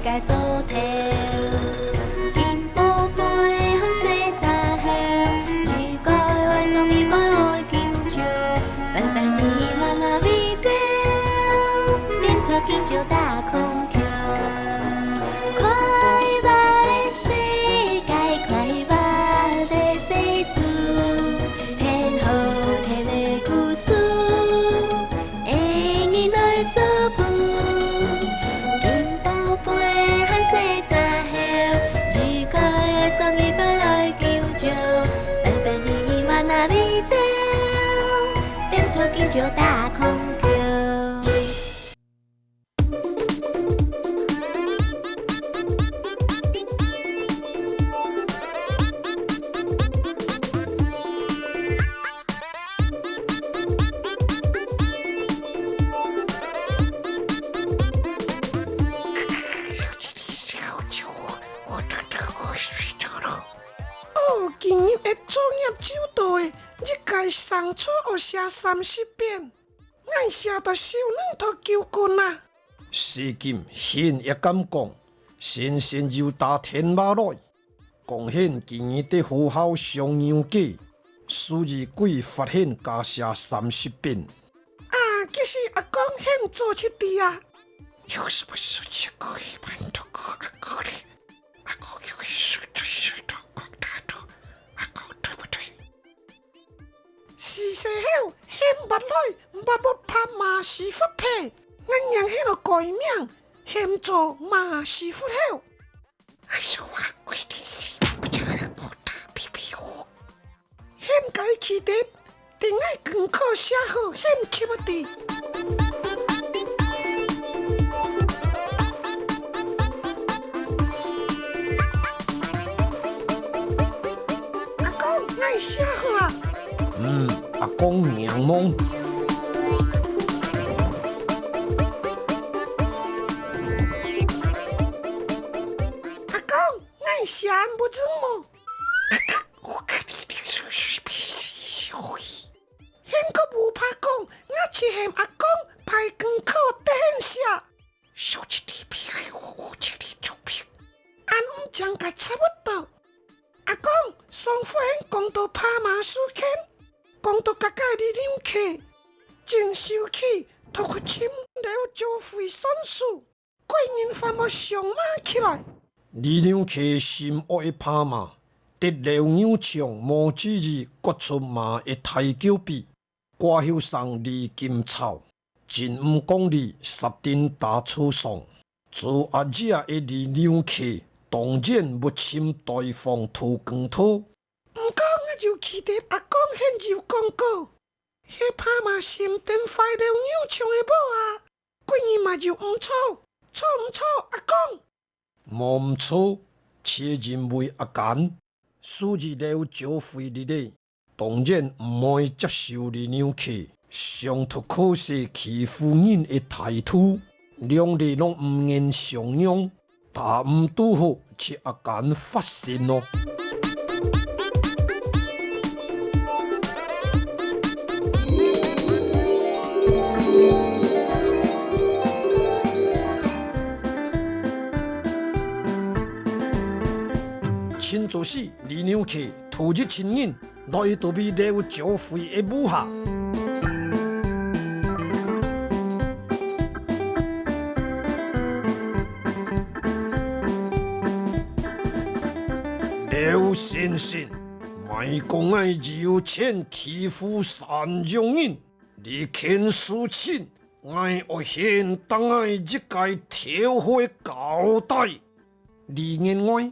界做头。金宝贝向西查后，如果爱上伊个爱求救，翻翻你嘛那美照，点错金就大空桥。快乐的世界，快乐的世主，天后天的故事，会你来作伴。金宝贝和西查后，如果爱上伊个来求救，翻翻你嘛那美照，点错金就大空桥。哦，今日的作业手到的，一届送出学写30遍，爱写到手软头球棍啊！西金现也敢讲，先先就打天马来，贡献今日的符号上样计，数字鬼发现加写30遍。啊，其实阿公现做出滴啊！有什么事情可以帮助阿哥的？阿哥有事最到广大的，阿哥对不对？是时候现捌来，捌要拍马师傅屁，俺让迄个改名，现做马师傅后。哎呦啊，规定是不叫人不打屁屁哦。现改起得，定爱功课写好，现起不滴。阿公爱写好啊！阿公娘梦。阿公爱写不字么？我看你定是随便写一下而已。现搁无拍讲，我去嫌阿公排功课得现写。手机里边还有我这里照片。俺唔将个差不多。阿公，上副现讲到拍马术圈，讲到家家力量课，真生气，托个签了招费算数，贵人反要上马起来。力量客心恶的拍马，得流牛场毛子日割出马的太久比，歌后上李金草，真毋讲理，杀丁打出上，自阿日的力量客。当然不侵对方土光土。毋过我就记得阿公现就讲过，迄拍马心电快流牛场的某啊，贵人嘛就毋错，错毋错？阿公，无毋错，且认为阿简，数字了招费日咧，当然毋会接受力量客上突可惜欺负人的态度，两地拢毋愿上扬。但毋拄好，是阿简发现咯。亲做死李娘客，突日亲人来到被了招费的母下。刘先生，卖讲爱有钱欺负善良人，你肯输钱，爱我现当爱一界跳回交代。李员外，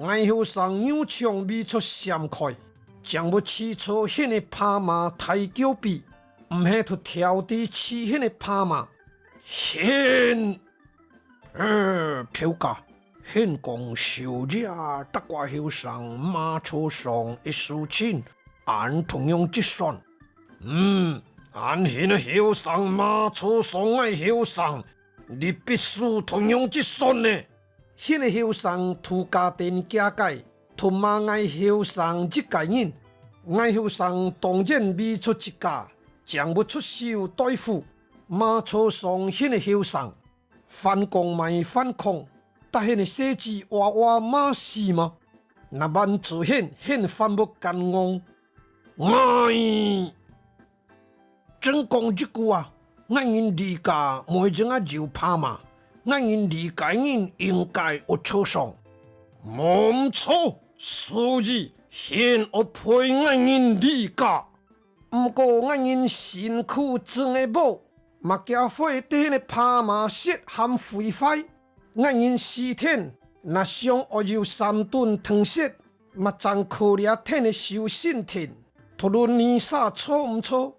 爱后上牛场未出闪开，将要起初迄个拍马太久比，毋系脱跳地起迄个拍马，现票价。现讲小价得挂后上马车上一输钱，按同样计算。按现个后上马车上的后上，你必须同样计算呢。迄个后上涂家电加介，同马爱后上一家人，爱后上当然未出一家，将要出手对付马车上迄个后上，反攻卖反抗。大现的设计娃娃马戏吗？那万自现反目干昂，哎，真讲一句啊，俺因理解每种啊就怕嘛，俺因理解人应该有错上，冇错，所以现我陪俺因理解。不过俺因辛苦种的某，嘛家伙对那拍马舌含废坏，俺因四天那上我有3顿汤色，嘛长可怜天的修身体，无论年啥错唔错，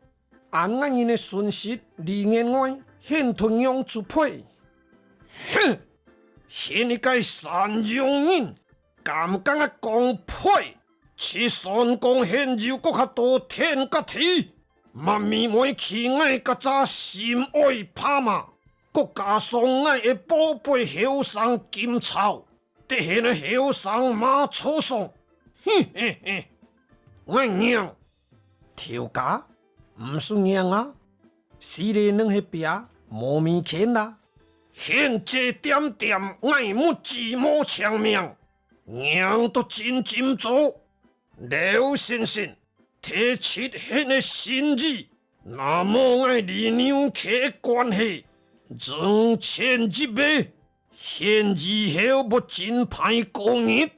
按俺因的顺序里面外，现同样做配。哼，现一个善良人，敢讲啊讲配？此三公现就搁较多天甲地，嘛咪每起爱甲早心爱拍马，搁加上爱的宝贝后生金草，得现的后生马草上，嘿嘿嘿，我娘，调家唔算娘啊，死你两迄边无面见啦，现这点点爱慕寂寞长命，娘都真真做。刘先生提出现的心意，那么爱李娘客的关系，从前一辈，现以后要真歹过日。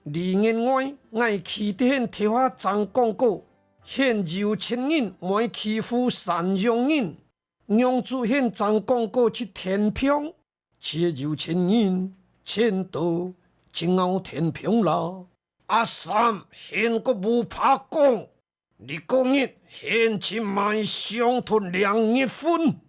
李员外爱去天贴下张广告，现有钱人莫欺负善良人，让主现张广告去填平，且有钱人钱到真后填平啦。阿三现个无拍讲，你讲日现去买上吞2月份。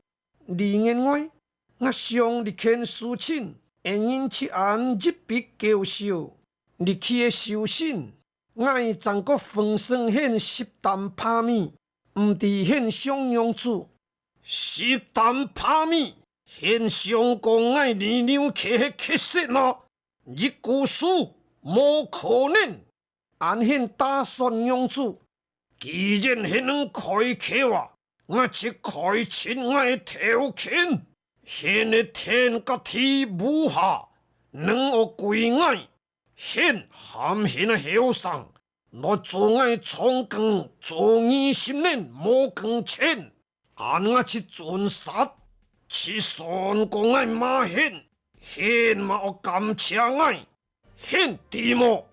李员外，我想你肯事情，会引起俺一笔交收。你去的修身，我怎个丰盛现10担拍米，唔伫现上样子。10担拍米，现上讲爱你娘客迄客色咯，一句事。无可能，按现打算样子，既然现能开口啊，我只开亲我的条件，现的天甲地无下，能我归爱，现含现的后生，我做爱创更做20年无更钱，按我去准杀，去算讲爱马现嘛我感谢爱。现地莫，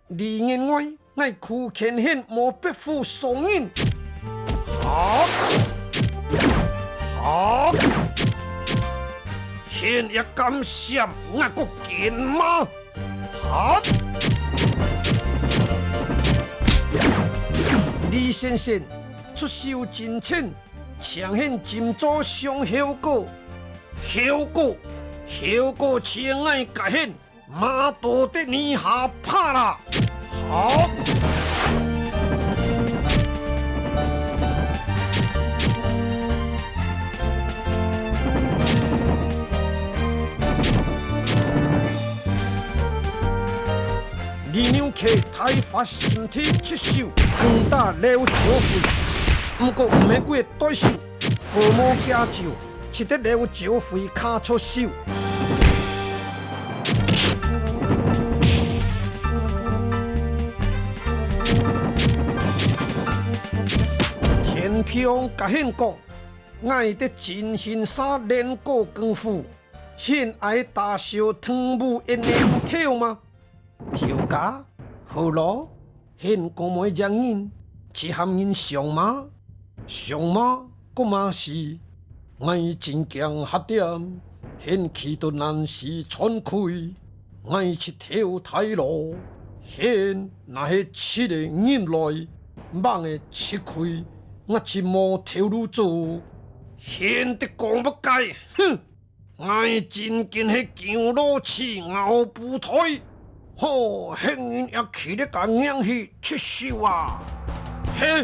李员外爱苦劝现莫必负双人。好，好，现也感谢我个见吗？好，李先生出手真浅，抢现今早上效果，效果请爱甲现。马多的你下怕啦！好，李娘客太发身体出手，攻打了招费，不过唔免过对手，父母家酒，吃得了招费卡出手。天平甲现讲，爱得真心沙练过功夫，现爱大小汤姆一年跳吗？跳家好咯，现讲每样人，只含人上马，上马个马是爱真强黑点，现气都难是喘开，爱去跳太路，现那些七个人来，忙的吃亏。我只无跳入做，现得讲不该，哼！我真见迄强老刺后不退，吼！迄人也气得甲硬去出手啊！嘿！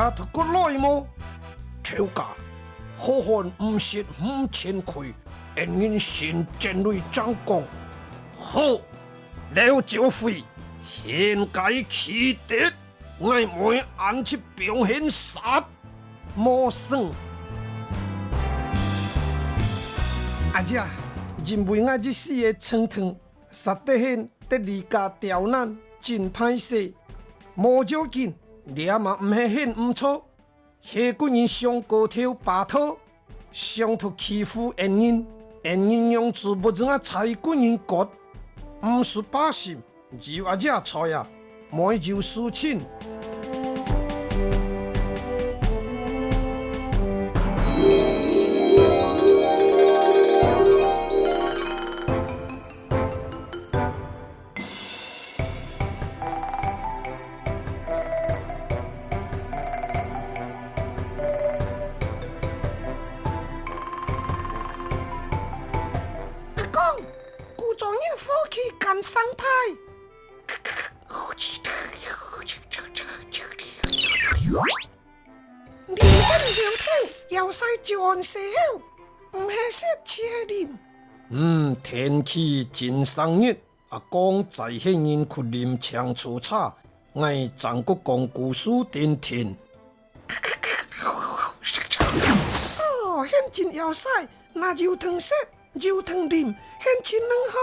掠得过来么？跳架，好汉唔识5000块，人因先战类长讲，好，了就废，现该起敌，我每按去表现杀，莫算。阿姐，认为我这死的床汤，实得很得离家刁难，真歹势。无要紧，掠嘛唔系很唔错。下个人上高头扒头，上头欺负恩人，恩人用字不怎啊踩个人骨，唔是把心，就阿姐错呀，莫就事情。干生态，你很聊天，要使就按时候，唔系说车啉。天气真爽热，阿公在遐人去啉枪醋茶，爱张国公故事点甜。哦，很真要使，那肉汤食，肉汤啉，很真能好。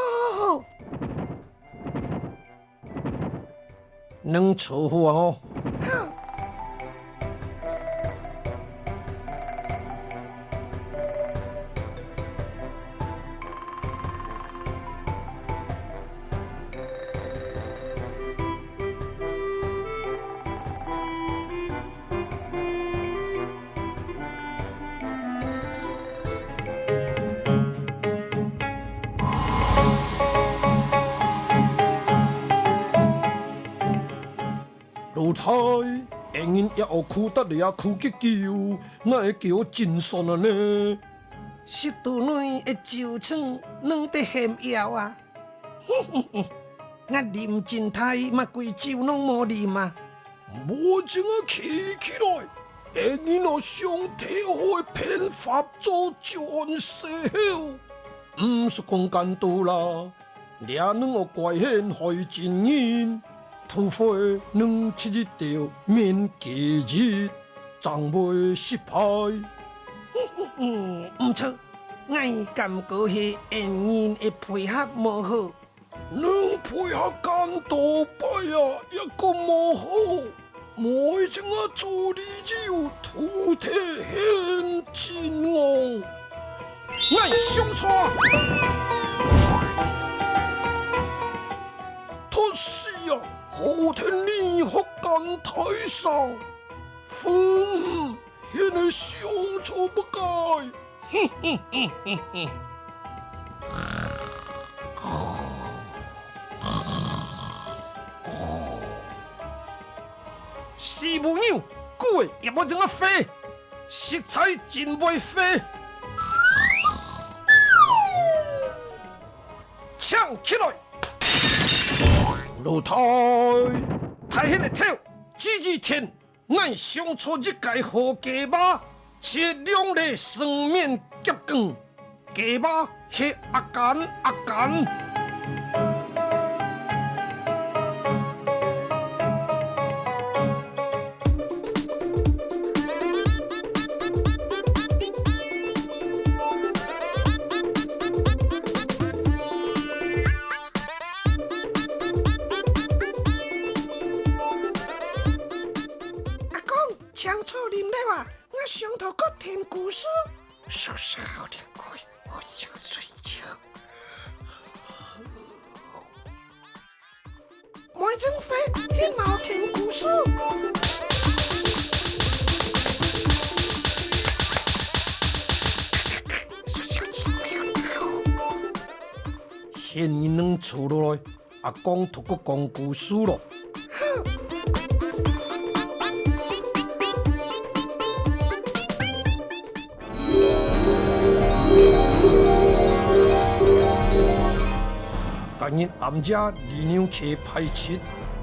能错好哦。老太，人因也学哭得你也哭个叫，我会叫真爽啊呢。是肚内的酒厂弄得很妖啊！嘿嘿嘿，我啉真太，嘛规酒拢无啉啊！无情啊起起来，人因若上体好的骗法做就按细后，唔是讲简单啦，掠能学怪现害真人。土匪271条免忌日，总袂失败。唔错，我感觉是演员的配合无好，能配合干多摆啊，一个无好，每种啊做理由，土体很真哦。我上错，脱死啊！后天你学干台上，风现在上错不改。嘿嘿嘿嘿嘿。死母鸟，鬼也无怎啊飞，食材真袂飞，抢起来！老太，太险的头，几天，俺上错一届好鸡巴，切2粒生面夹光，鸡巴迄阿干。抢错啉了哇！我上头个听故事，稍稍点开，我想睡觉。每种飞，你冇听故事。现人能出落来，阿公都个讲故事咯。今日暗夜2娘去派出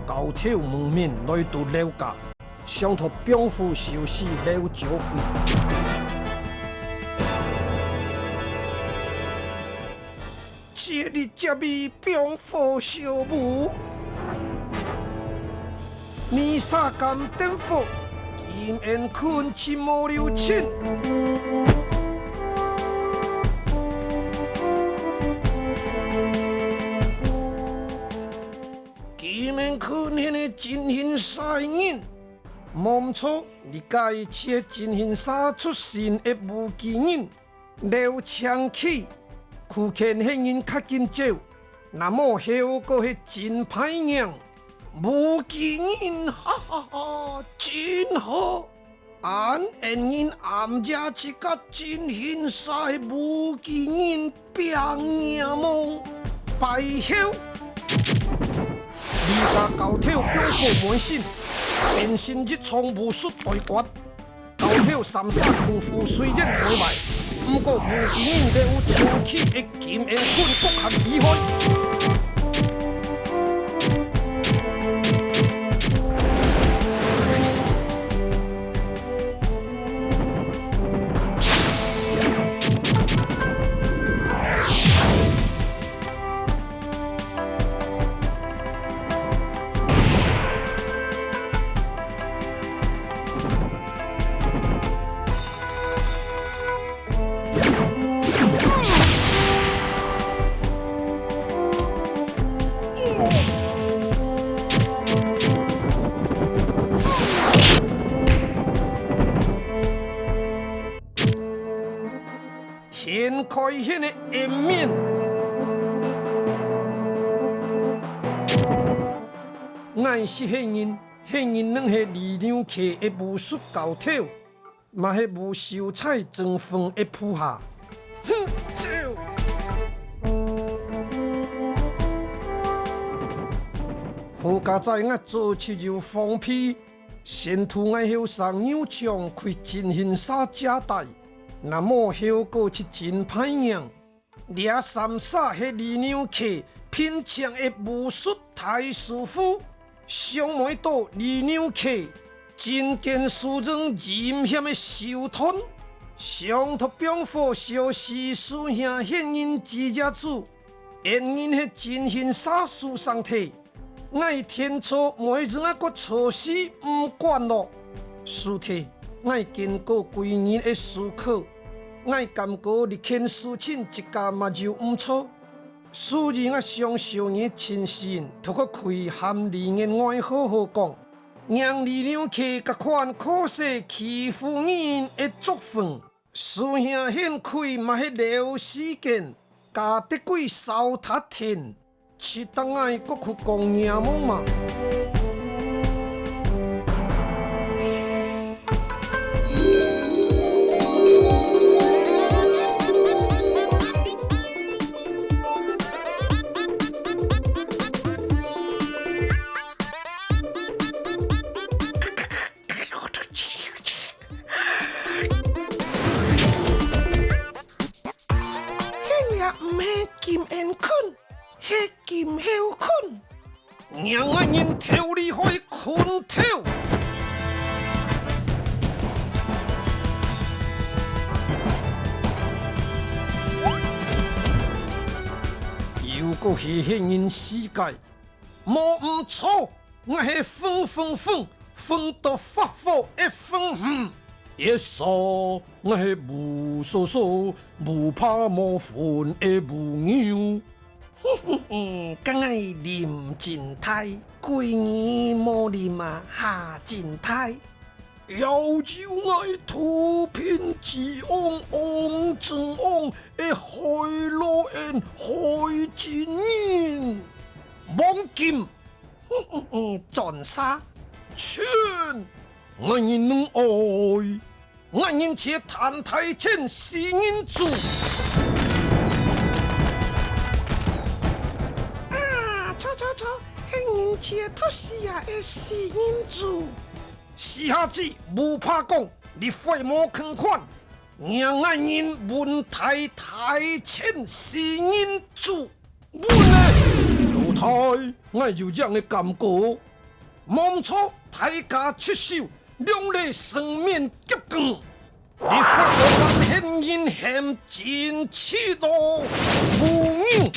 高头门面来到了家，上托兵符受死了招废。这日接味兵符受无，弥撒甘颠覆，金燕坤亲无留亲。金燕坤迄个真形杀人，冇错，你介切真形杀出身的无基人，刘强起。苦劝迄人较紧走，那么后果是真歹样，无基人，哈哈哈，真好。俺恩人暗家一个真形杀的无基人拼命梦败后，你家高挑兵符满身，变身一冲武术大决，高挑三杀功夫虽然袂歹。不过，无基人了有长期的金燕坤国较厉害。掀开迄个颜面，俺是迄人，迄人拢是二两客的武术高手，嘛是无秀才装疯的铺下。哼，走！好家在我做起就放屁，先图我后上扭枪开真形杀假带。那么后果是真歹样，掠三煞迄二两客品强的武术太师傅，上门岛二两客真见输人阴险的手段，上托兵符小师师兄现人之家主，现人迄真形杀术上体，我天初每日啊个错死唔管咯，师体。我经过几年的思考，我感觉立肯事情一家嘛就唔错。虽然我上少年亲信，透过开含利言外好好讲，让二两客甲款可惜欺负人的作风，师兄现开嘛迄留时间，加得几扫塔天，适当爱搁去讲娘梦嘛。金燕坤，迄金后坤，让我人头里开困头。又搁是迄人世界，无唔错，我是疯到发火的疯。一说我是无所说，无怕无分的无牛。敢爱啉真太，几年无啉啊下真太。要就爱土品之王王正王的海洛恩海真人，王金转杀劝我人能爱。我人且谈台前是人主啊！错，迄人切托西亚的是人主。时下子无怕讲，你废魔坑款，让我人问台前是人主。我呢，老太，我就这样的感觉，冇错。大家出手，两类生面急光。你发我现人嫌真气度，无影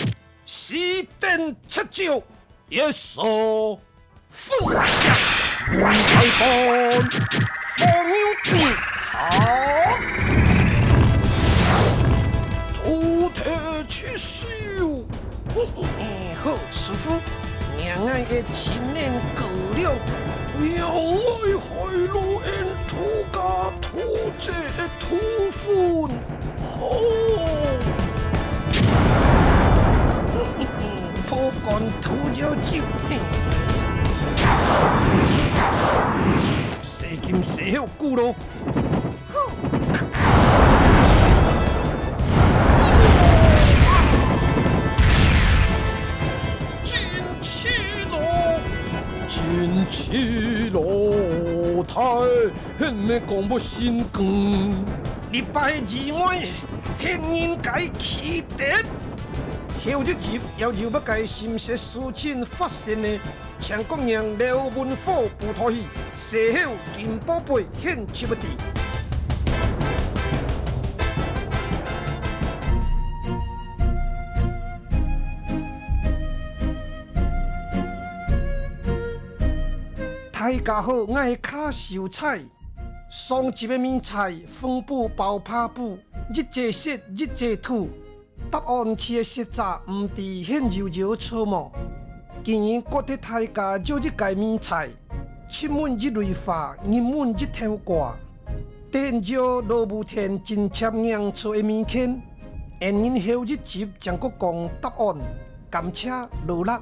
四点七招，一手分家太棒，放牛好，土铁去手。好，师傅，娘爱的亲人够了，让我海路因土家土这土分好。土干土椒酒，洗金洗好久咯。真气落台，现咩讲要心肝？礼拜二晚，现人该起跌。后一集要就要该心血事情发生的，强国娘廖文虎不妥戏，西后金宝贝现七不地。大家好，我是卡秀才。上集的名菜风布包拍布，日节食日节吐。答案吃的实在唔伫现柔柔错嘛。今日觉得大家就一介名菜，七文一类花，英文一条挂。电照罗武田真切硬错的物件，因后一集将个讲答案，感谢罗乐。